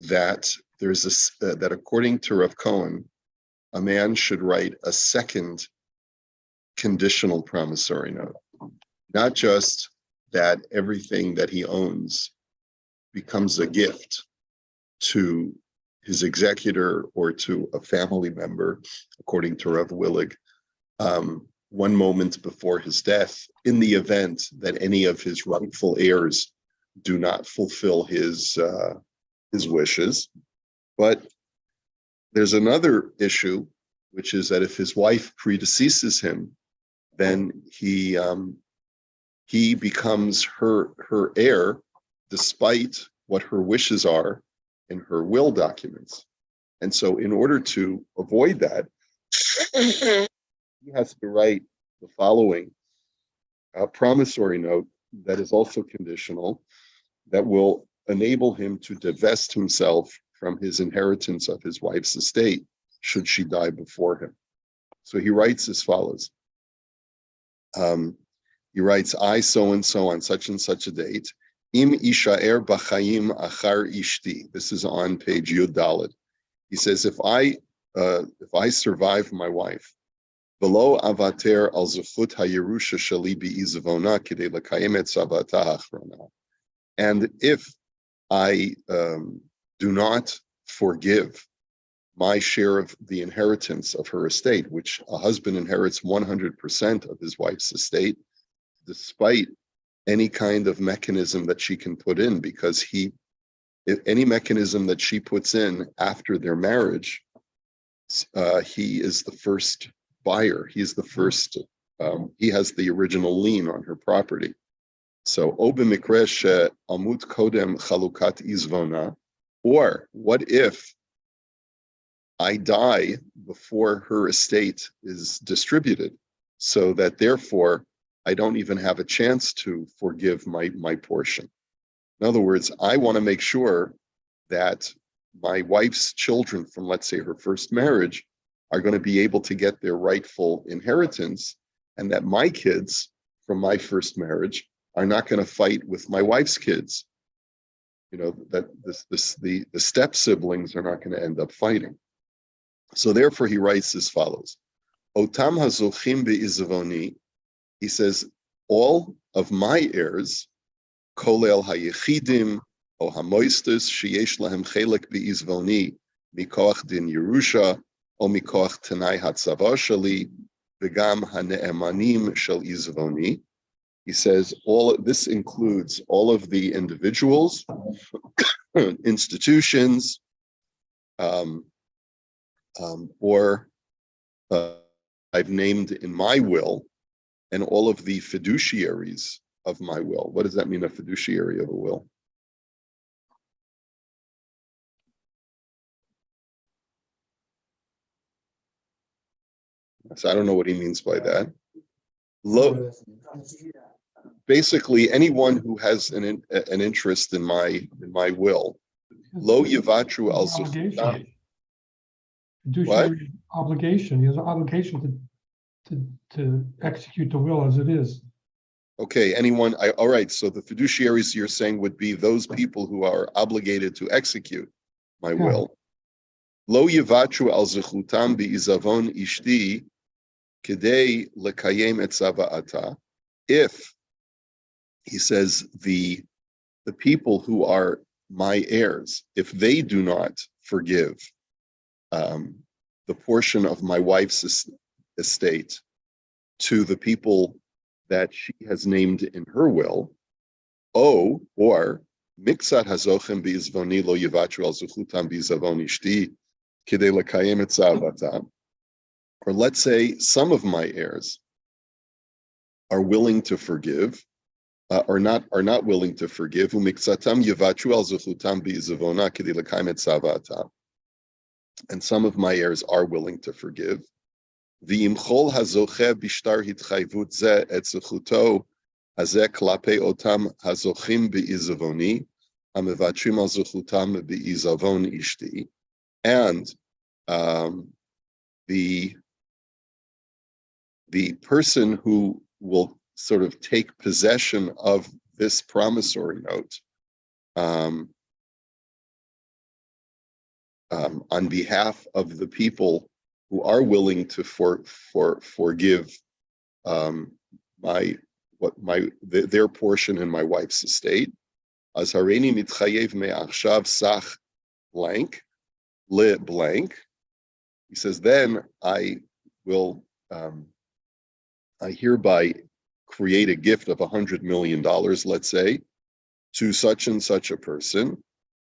that there's this that according to Rav Cohen, a man should write a second conditional promissory note, not just that everything that he owns becomes a gift to his executor or to a family member, according to Rav Willig, one moment before his death, in the event that any of his rightful heirs do not fulfill his wishes. But there's another issue, which is that if his wife predeceases him, then he becomes her heir, despite what her wishes are in her will documents. And so in order to avoid that, he has to write the following promissory note that is also conditional, that will enable him to divest himself from his inheritance of his wife's estate should she die before him. So he writes as follows. He writes, I so and so on such and such a date, Im ishaer b'chaim achar ishti. This is on page Yud Daled. He says, if I survive my wife, below avater al zechut hayerusha shali bi'izavona kidei lekayem et tzavata hachrona. And if I do not forgive my share of the inheritance of her estate, which a husband inherits 100% of his wife's estate, despite any kind of mechanism that she can put in, because any mechanism that she puts in after their marriage, he is the first buyer. He's the first, he has the original lien on her property. So, obimikresh amut kodem chalukat izvona, or what if I die before her estate is distributed, so that therefore I don't even have a chance to forgive my portion. In other words, I want to make sure that my wife's children from, let's say, her first marriage are going to be able to get their rightful inheritance, and that my kids from my first marriage are not going to fight with my wife's kids. You know, that the step siblings are not going to end up fighting. So therefore he writes as follows. Otam hazochim be'izavoni, he says, all of my heirs, kolel hayechidim, o hamoistus, sheyesh lahem chelek be'izvoni, mikoach din Yerusha, o mikoach tenai hatzava shali, v'gam hane'emanim shel izvoni. He says, this includes all of the individuals, institutions, or I've named in my will, and all of the fiduciaries of my will. What does that mean, a fiduciary of a will? So I don't know what he means by that. Basically, anyone who has an interest in my will, lo yivatru al zuchtam. Fiduciary obligation. He has an obligation to execute the will as it is. Okay, all right, so the fiduciaries you're saying would be those people who are obligated to execute my will. Lo yivatru al zechutam bi'izavon ishti kedei lekayem et tzava'ata. If, he says, the people who are my heirs, if they do not forgive the portion of my wife's estate to the people that she has named in her will, or mixat hazochem be'izvoni lo yivatru al zuchutam be'izavon ishti kidei lekayem et tzava'ata. Or let's say some of my heirs are willing to forgive, are not willing to forgive. Umiksatam yivatru al zuchutam be'izavona kidei lekayem et tzava'ata. And some of my heirs are willing to forgive. V'imchol hazoche bishtar hitchayvut ze et zechuto hazeh klape otam hazochim be'izavoni hamevatrim al zechutam be'izavon ishti. And the person who will sort of take possession of this promissory note on behalf of the people who are willing to forgive their portion in my wife's estate. As hareini mitchayev me'achshav sach blank le blank. He says, then I will, I hereby create a gift of $100 million, let's say, to such and such a person.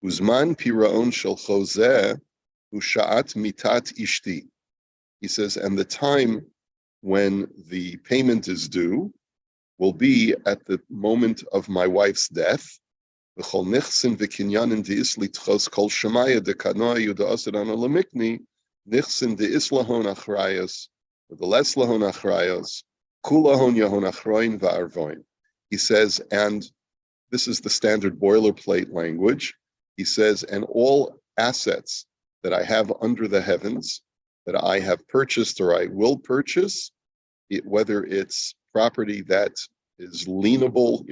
Uzman piraon shel chozeh usha'at mitat ishti. He says, and the time when the payment is due will be at the moment of my wife's death. V'chol nichsin v'kinyanin de'is litchos kol shemaya dekanoa yuda an olamikni nichsin de'is lahon achrayos v'deles lahon achrayos kulahon yahon achroin va'arvoin. He says, and this is the standard boilerplate language. He says, and all assets that I have under the heavens that I have purchased or I will purchase, whether it's property that is lienable,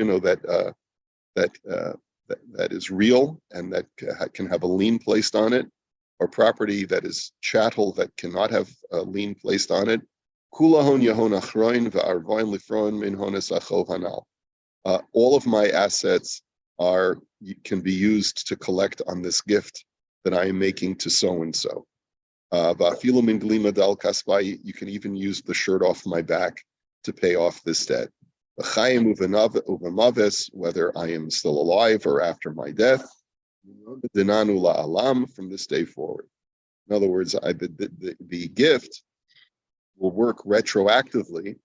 that is real and that can have a lien placed on it, or property that is chattel that cannot have a lien placed on it. All of my assets can be used to collect on this gift that I am making to so and so. You can even use the shirt off my back to pay off this debt. Whether I am still alive or after my death, from this day forward. In other words, the gift will work retroactively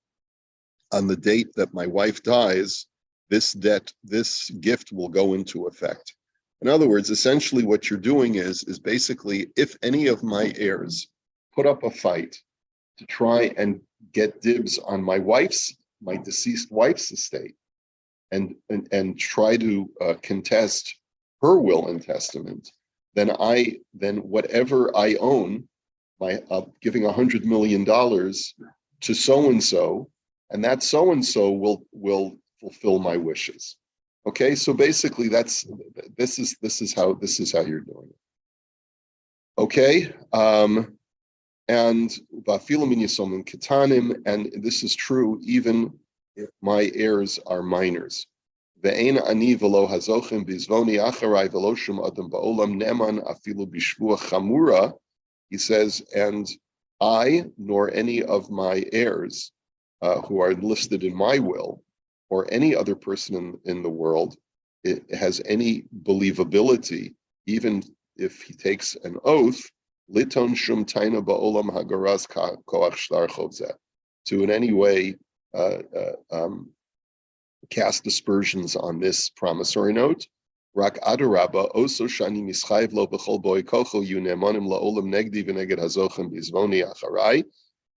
on the date that my wife dies. This gift will go into effect. In other words, essentially what you're doing is basically, if any of my heirs put up a fight to try and get dibs on my deceased wife's estate and try to contest her will and testament, then whatever I own, giving $100 million to so-and-so, and that so-and-so will fulfill my wishes. Okay, so basically this is how you're doing it. Okay, and this is true even if my heirs are minors. He says, and I nor any of my heirs who are listed in my will, or any other person in the world, it has any believability, even if he takes an oath, liton shum taina ba'olam hagaras koach shtar chovzeh, to in any way cast aspersions on this promissory note. Rak adarabba oso shani mischayv lo b'chol boi kocho yu ne'emanim la'olam negdi v'neged hazochem b'izvoni acharai.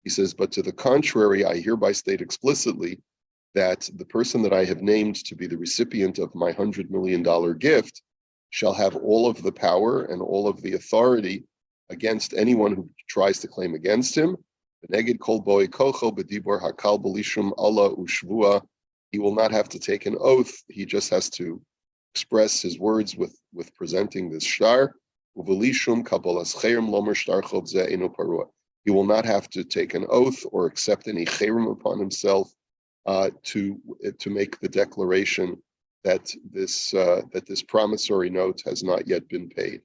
He says, but to the contrary, I hereby state explicitly that the person that I have named to be the recipient of my $100 million gift shall have all of the power and all of the authority against anyone who tries to claim against him. He will not have to take an oath. He just has to express his words with presenting this shtar. He will not have to take an oath or accept any chayrim upon himself to make the declaration that this promissory note has not yet been paid.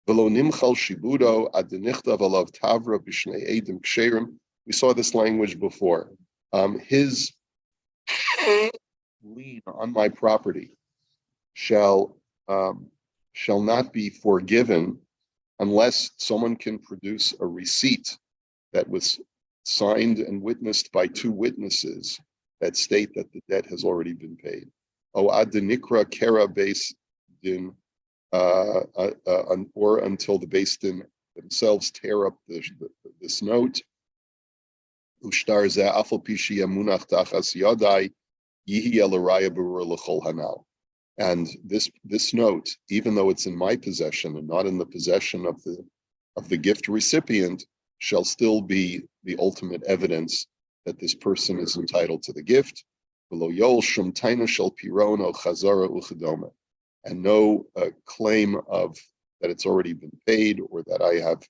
We saw this language before. His lien on my property shall not be forgiven unless someone can produce a receipt that was signed and witnessed by two witnesses that state that the debt has already been paid. O ad nikra kera beis din, or until the beis din themselves tear up this note. Ushtar zeh afal pishi yamunach tachas yadai yihi elaraya berur l'chol hanal. And this note, even though it's in my possession and not in the possession of the gift recipient, shall still be the ultimate evidence that this person is entitled to the gift. And no claim of that it's already been paid or that I have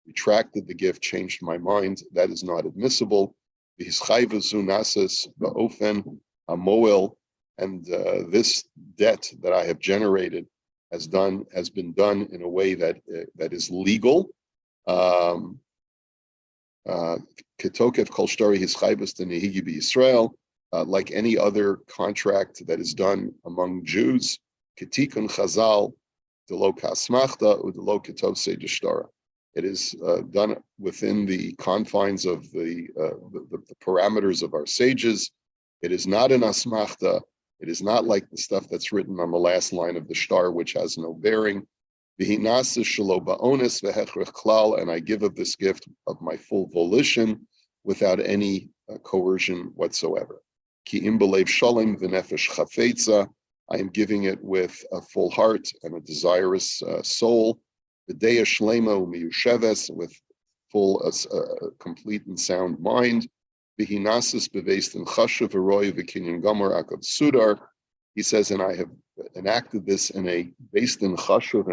retracted the gift, changed my mind. That is not admissible. And this debt that I have generated has been done in a way that is legal. Like any other contract that is done among Jews, ketikun chazal delo kasmachta udelo ketose deshtara. It is done within the confines of the parameters of our sages. It is not an asmachta. It is not like the stuff that's written on the last line of the shtar, which has no bearing. And I give of this gift of my full volition without any coercion whatsoever. I am giving it with a full heart and a desirous soul. With full, complete and sound mind. He says, and I have enacted this in a based in chashuv,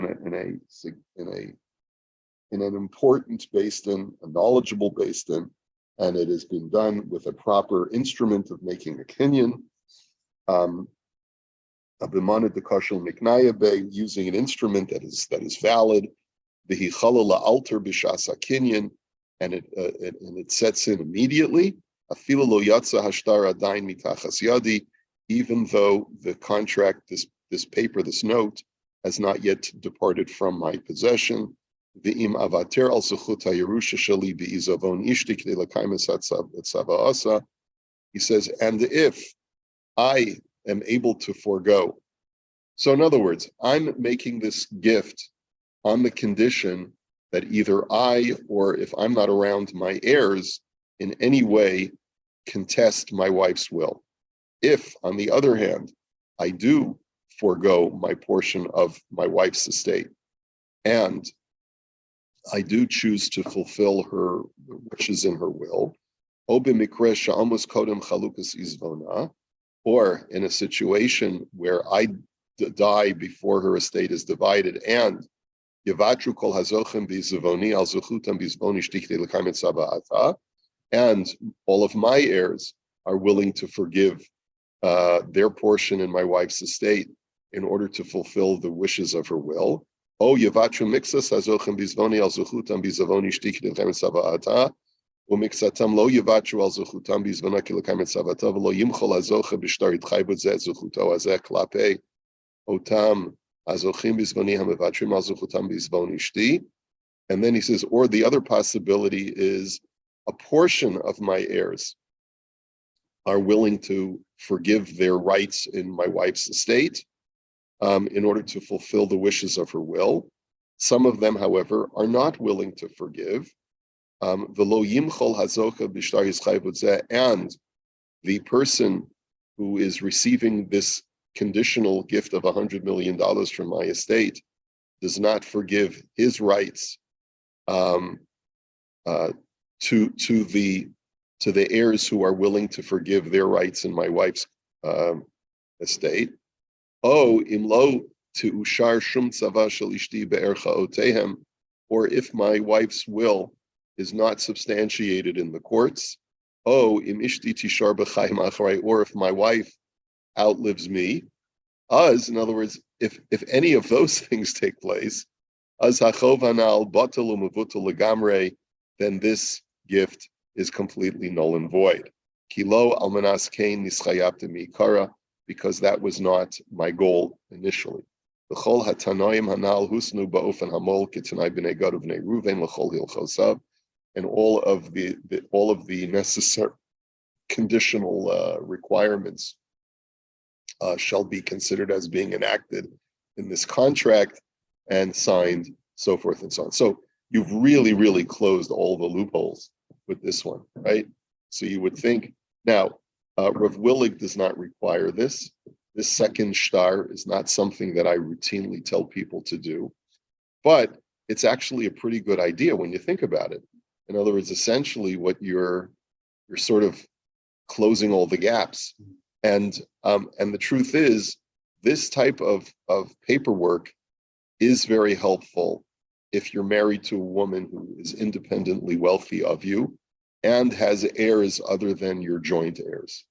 in an important based in, a knowledgeable based in, and it has been done with a proper instrument of making a kinyan. Using an instrument that is valid. Alter b'shasa kinyan, and it sets in immediately. Even though the contract, this paper, this note, has not yet departed from my possession. He says, and if I am able to forego. So in other words, I'm making this gift on the condition that either I, or if I'm not around, my heirs in any way contest my wife's will. If, on the other hand, I do forego my portion of my wife's estate, and I do choose to fulfill her wishes in her will, or in a situation where I die before her estate is divided, and and all of my heirs are willing to forgive their portion in my wife's estate in order to fulfill the wishes of her will. And then he says, or the other possibility is a portion of my heirs are willing to forgive their rights in my wife's estate in order to fulfill the wishes of her will. Some of them, however, are not willing to forgive. And the person who is receiving this conditional gift of $100 million from my estate does not forgive his rights to the heirs who are willing to forgive their rights in my wife's estate. Or if my wife's will is not substantiated in the courts. Or if my wife outlives me. In other words, if any of those things take place, then this gift is completely null and void. Because that was not my goal initially. And all of the necessary conditional requirements shall be considered as being enacted in this contract and signed, so forth and so on. So you've really, really closed all the loopholes with this one, right? So you would think, now, Rav Willig does not require this. This second shtar is not something that I routinely tell people to do, but it's actually a pretty good idea when you think about it. In other words, essentially what you're sort of closing all the gaps. And the truth is, this type of paperwork is very helpful if you're married to a woman who is independently wealthy of you and has heirs other than your joint heirs.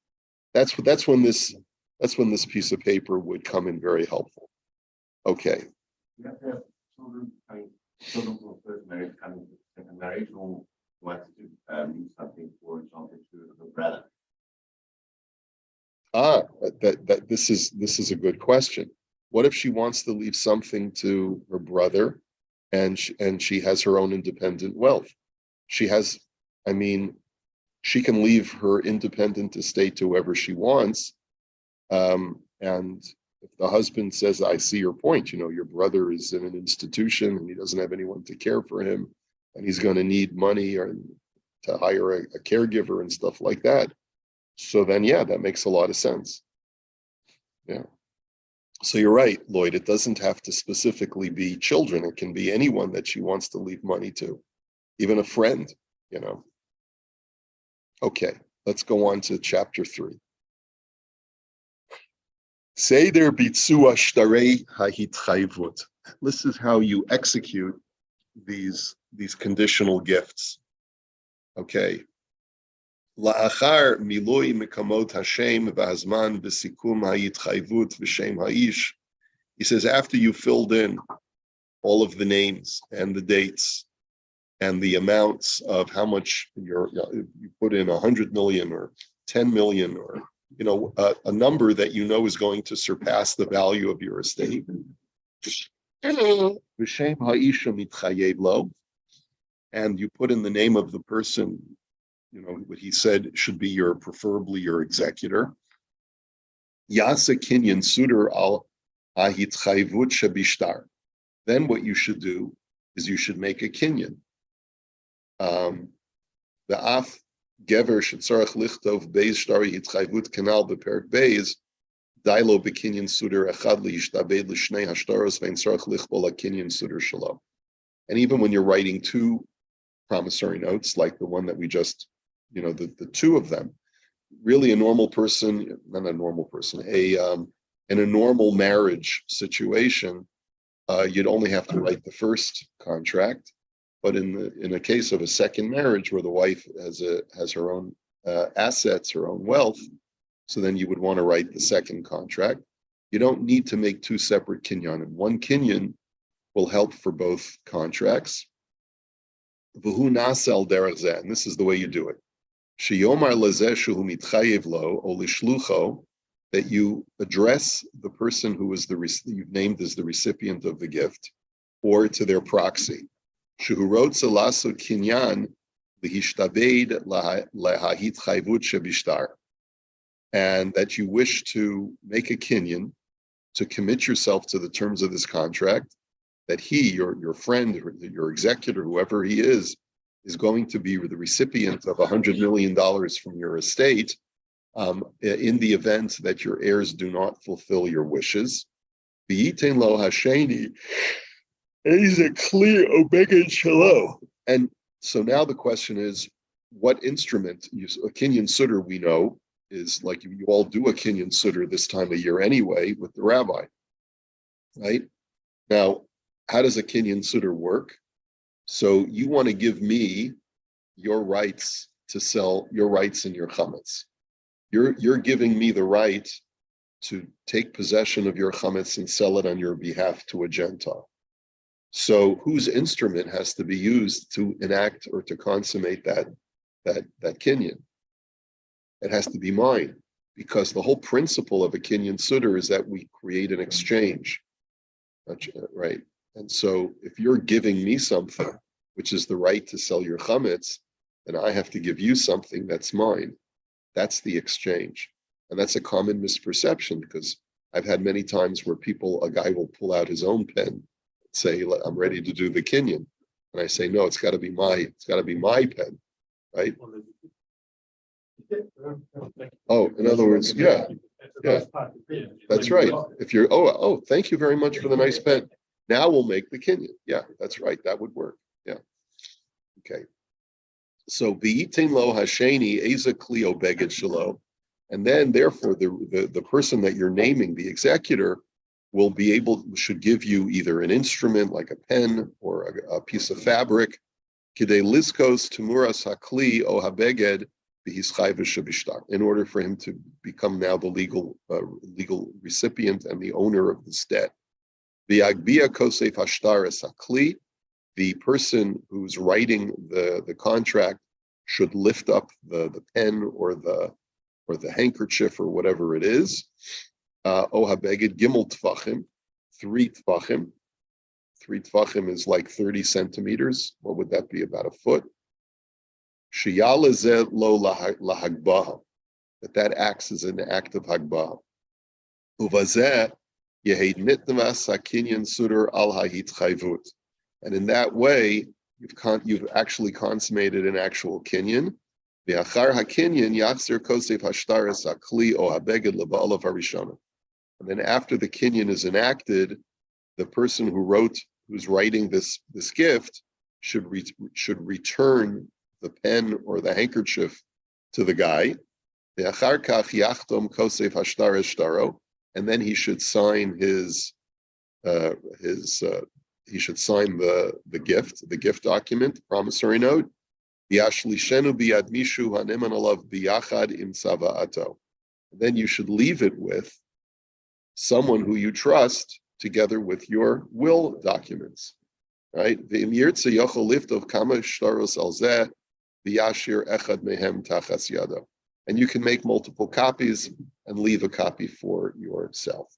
That's when this piece of paper would come in very helpful. Okay. You have to have children, children from the first marriage coming to the second marriage, or want to leave something, for example, to the brother. This is a good question. What if she wants to leave something to her brother, and she has her own independent wealth? She can leave her independent estate to whoever she wants. And if the husband says, I see your point, your brother is in an institution and he doesn't have anyone to care for him, and he's going to need money or to hire a caregiver and stuff like that. So then, yeah, that makes a lot of sense. Yeah. So you're right, Lloyd, it doesn't have to specifically be children. It can be anyone that she wants to leave money to, even a friend, Okay, let's go on to chapter 3. Seder bitzua shtarei hahitchayvut. This is how you execute these conditional gifts. Okay. La'achar miloi mekamot Hashem v'hazman v'sikum ha'yitchayvut v'shem ha'ish. He says, after you filled in all of the names and the dates and the amounts of how much you put in 100 million or 10 million or a number that is going to surpass the value of your estate. And you put in the name of the person, what he said should be preferably your executor. Yasa kinyan suder al ahitchayvut shabishtar. Then what you should do is you should make a kinyan. The af gever shetzarach lichtov beis shtari hitchayvut kanal beperk beis dailo bekinyan suder echad liyishtabed l'shnei hashtaros vein tzarach lichbol akinyan suder shalom. And even when you're writing two promissory notes, like the one that we just, the two of them, really a normal person, not a normal person, in a normal marriage situation, you'd only have to write the first contract. But in a case of a second marriage where the wife has her own assets, her own wealth, so then you would want to write the second contract. You don't need to make two separate kinyanim. One kinyan will help for both contracts. V'hu nasel derech zeh, and this is the way you do it. Sheyomar lezeh shehu mitchayev lo o lishlucho, that you address the person who is you've named as the recipient of the gift, or to their proxy. Shehu rotze laso kinyan lehishtabed lahahitchayvut shebishtar, and that you wish to make a kinyan to commit yourself to the terms of this contract, that he, your friend, or your executor, whoever he is going to be the recipient of $100 million from your estate in the event that your heirs do not fulfill your wishes. V'yitein lo hasheni, and he's a clear obeged shalo. And so now the question is, what instrument? A kinyan sutter, we know, is like you all do a kinyan sutter this time of year anyway with the rabbi, right? Now, how does a kinyan sutter work? So you want to give me your rights to sell your rights in your chametz. You're giving me the right to take possession of your chametz and sell it on your behalf to a Gentile. So whose instrument has to be used to enact or to consummate that kinyan? It has to be mine, because the whole principle of a kinyan sutter is that we create an exchange, right? And so if you're giving me something, which is the right to sell your chametz, then I have to give you something that's mine. That's the exchange. And that's a common misperception, because I've had many times where a guy will pull out his own pen and say, I'm ready to do the kinyan. And I say, no, it's got to be my pen, right? Oh, in other words, yeah, that's right. If you're, thank you very much for the nice pen. Now we'll make the kinyan. Yeah, that's right. That would work. Yeah. Okay. So v'yitin lo hasheni eza klio beged shalo, and then therefore the person that you're naming, the executor, should give you either an instrument like a pen or a piece of fabric, kidei liskos temuras hakli o habeged b'hischai v'shabishtar, in order for him to become now the legal recipient and the owner of this debt. V'yagbia kosef hashtaris hakli, the person who's writing the contract should lift up the pen or the handkerchief or whatever it is. O habeged gimel tfachim, 3 tfachim. 3 tfachim is like 30 centimeters. What would that be? About a foot. Sheyalezeh lo lahagbaha, that acts as an act of hagbah. Uvazeh yehed nitnavas hakinyan suder al hahitchayvut, and in that way you've actually consummated an actual kinyan. V'achar hakinyan yachzer kosef hashtaris hakli o habeged leba'alav harishona. And then after the kinyan is enacted, the person who's writing this gift should return the pen or the handkerchief to the guy. And then he should sign he should sign the gift document, the promissory note. And then you should leave it with someone who you trust, together with your will documents, right? And you can make multiple copies and leave a copy for yourself.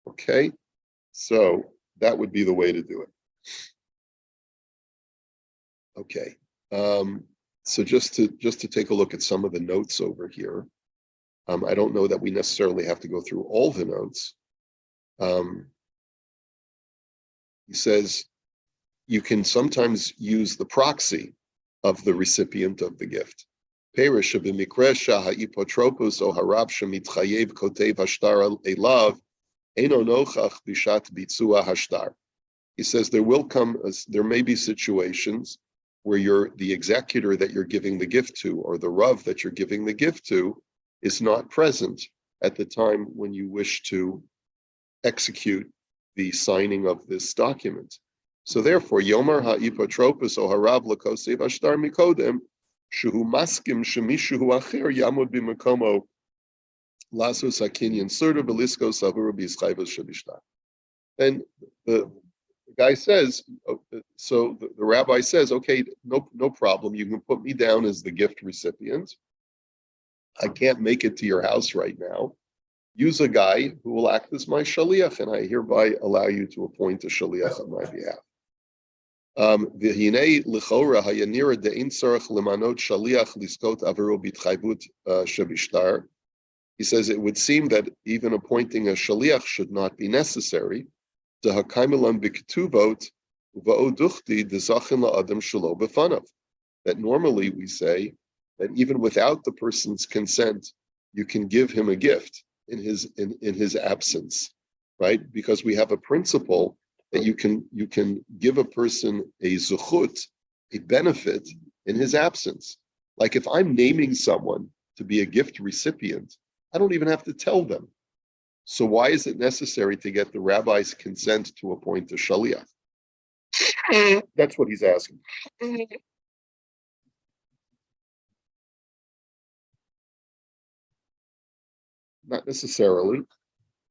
Okay, so that would be the way to do it. Okay, so just to take a look at some of the notes over here. I don't know that we necessarily have to go through all the notes. He says you can sometimes use the proxy of the recipient of the gift. He says there may be situations where the executor that you're giving the gift to, or the Rav that you're giving the gift to, is not present at the time when you wish to execute the signing of this document. So therefore, Yomar ha'ipotropos o harav l'kosev ashtar mikodem shehu maskim shemishu acher yamud b'makomo lasos hakinyan surda belisko savura b'yischayvos shabishtar. And the guy says, so the rabbi says, okay, no problem. You can put me down as the gift recipient. I can't make it to your house right now. Use a guy who will act as my shaliach, and I hereby allow you to appoint a shaliach on my behalf. He says it would seem that even appointing a shaliach should not be necessary. That normally we say that even without the person's consent, you can give him a gift in his absence, right? Because we have a principle that you can give a person a zuchut, a benefit, in his absence. Like if I'm naming someone to be a gift recipient, I don't even have to tell them. So why is it necessary to get the rabbi's consent to appoint a shaliach? That's what he's asking. Not necessarily.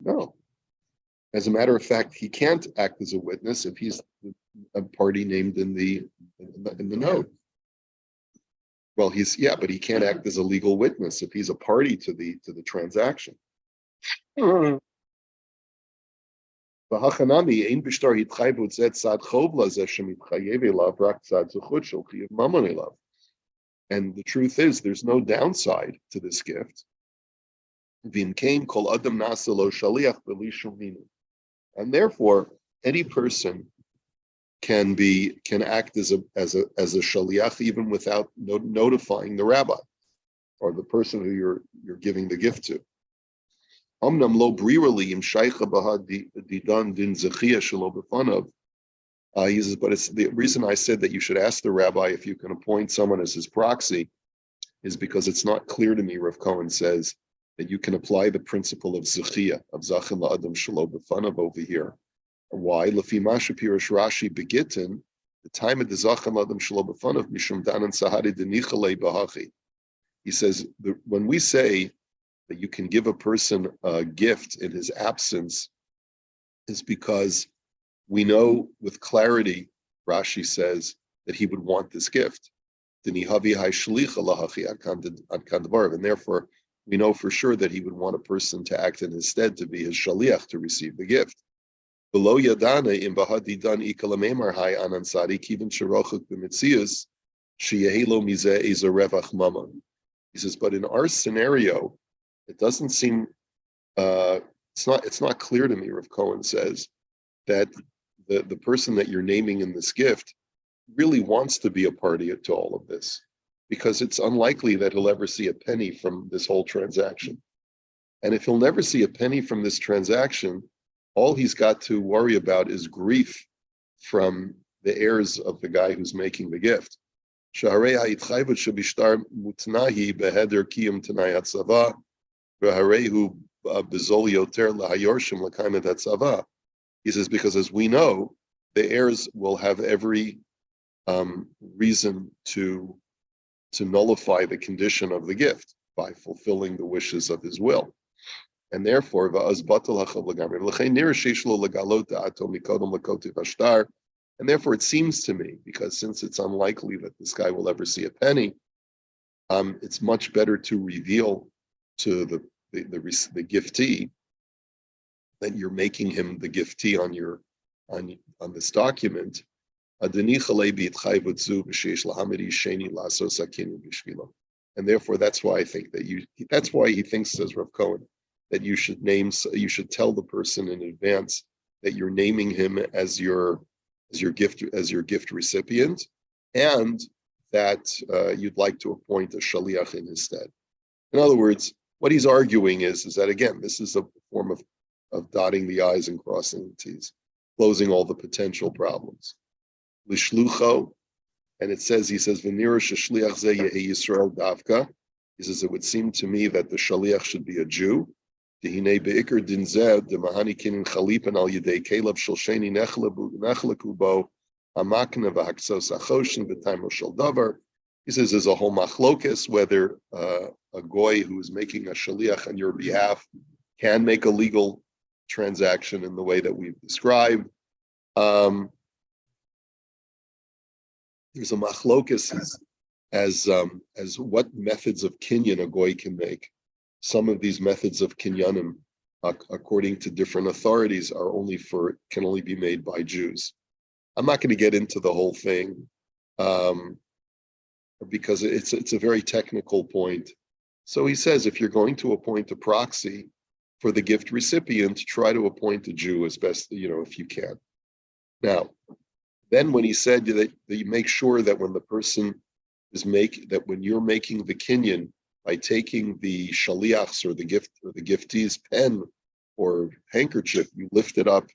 No. As a matter of fact, he can't act as a witness if he's a party named in the note. Well, but he can't act as a legal witness if he's a party to the transaction. And the truth is, there's no downside to this gift. And therefore, any person can act as a shaliach even without notifying the rabbi or the person who you're giving the gift to. He says, but it's the reason I said that you should ask the rabbi if you can appoint someone as his proxy is because it's not clear to me, Rav Cohen says, that you can apply the principle of Zechia, of Zachin La'adam Shelo B'fanav over here. Why? Lefi Masha Pirish Rashi Begitin, the time of the Zachin La'adam Shelo B'fanav, Mishum Danan Sahari Denichalei Bahachi. He says, when we say that you can give a person a gift in his absence, is because we know with clarity, Rashi says, that he would want this gift. And therefore, we know for sure that he would want a person to act in his stead, to be his shaliach, to receive the gift. Below Yadana in Bahadidan Ikalamemar Hai Anansari Kivin Sharochuk B'Mitzias Sheyehelo Mizeh Ezarevach Mammon. He says, but in our scenario, it doesn't seem it's not clear to me, Rav Cohen says, that the person that you're naming in this gift really wants to be a party to all of this, because it's unlikely that he'll ever see a penny from this whole transaction. And if he'll never see a penny from this transaction, all he's got to worry about is grief from the heirs of the guy who's making the gift. He says, because as we know, the heirs will have every reason to nullify the condition of the gift by fulfilling the wishes of his will. And therefore, and therefore it seems to me, because since it's unlikely that this guy will ever see a penny, it's much better to reveal to the giftee that you're making him the giftee on this document. And therefore, that's why I think that's why he thinks, says Rav Cohen, that you should tell the person in advance that you're naming him as your gift recipient, and that you'd like to appoint a shaliach in his stead. In other words, what he's arguing is that, again, this is a form of dotting the I's and crossing the T's, closing all the potential problems. Lishlucho, and he says, V'nira sheshliach ze yehi Yisrael davka. He says, it would seem to me that the shaliach should be a Jew. Dehine beikar din zeh demahani kinin chalipan al yedei kelev shalsheni nechlaku bo hamakna v'haksos achoshen v'taimo shel davar. He says there's a whole machlokus whether a goy who is making a shaliach on your behalf can make a legal transaction in the way that we've described. There's a machlokus as what methods of kinyan a goy can make. Some of these methods of kinyanim, according to different authorities, can only be made by Jews. I'm not going to get into the whole thing because it's a very technical point. So he says, if you're going to appoint a proxy for the gift recipient, try to appoint a Jew as best if you can. Now, then when he said that you make sure that when the person when you're making the kinyan by taking the shaliach's or the giftee's pen or handkerchief, you lift it up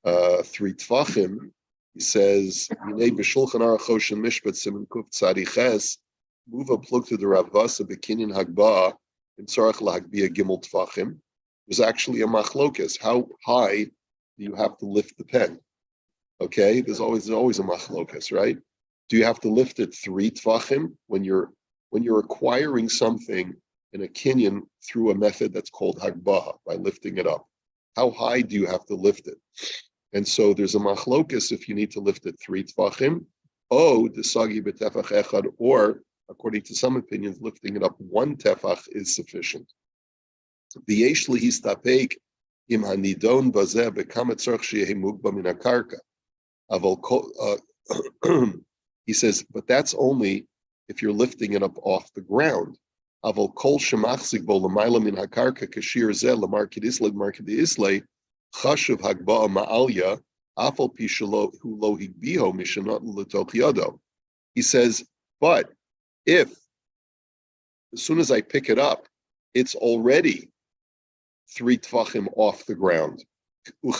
3 tfachim. He says, "Minei b'shulchan aruch Choshen Mishpat siman kuf tzadiches muva plukta the ravasa b'kinyan hagba in tzarach lahagbia gimel tfachim." There's actually a machlokas. How high do you have to lift the pen? Okay, there's always a machlokas, right? Do you have to lift it 3 tfachim when you're acquiring something in a kinyan through a method that's called hagbah, by lifting it up? How high do you have to lift it? And so there's a machlokas if you need to lift it 3 tfachim, desagi b'tefach echad, or according to some opinions, lifting it up 1 tefach is sufficient. V'yesh lehistapek im hanidon bazeh bekama tzarich sheyehi mugba min hakarka. He says, but that's only if you're lifting it up off the ground. Aval kol shemachzik bo l'mayla min hakarka kashir zeh l'mar kidisle l'mar kidisle chashuv hagba'a ma'alya afal pi shelo hu lo higbiho mishanot l'toch yado. He says, but if as soon as I pick it up, it's already 3 tfachim off the ground. So,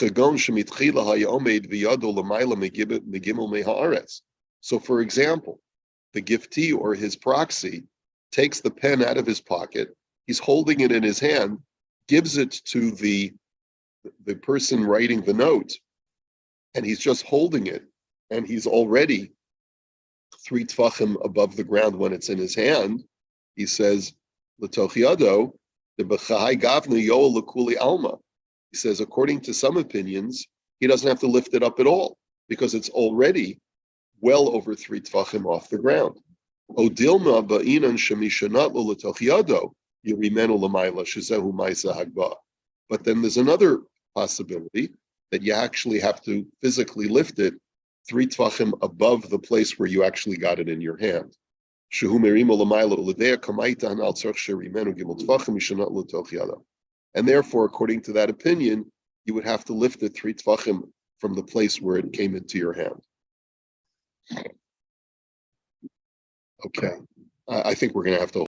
for example, the giftee or his proxy takes the pen out of his pocket he's holding it in his hand, gives it to the person writing the note, and he's just holding it, and he's already 3 tfachim above the ground when it's in his hand. He says, "L'toch yado, the b'chai gavna yoel l'kuli alma." He says, according to some opinions, he doesn't have to lift it up at all because it's already well over 3 tfachim off the ground. Odilma ba'inan shemishanat lo l'toch yado yirimenu l'mayla shezehu ma'isa hagba. But then there's another possibility that you actually have to physically lift it 3 tfachim above the place where you actually got it in your hand. And therefore, according to that opinion, you would have to lift it 3 tfachim from the place where it came into your hand. Okay, I think we're going to have to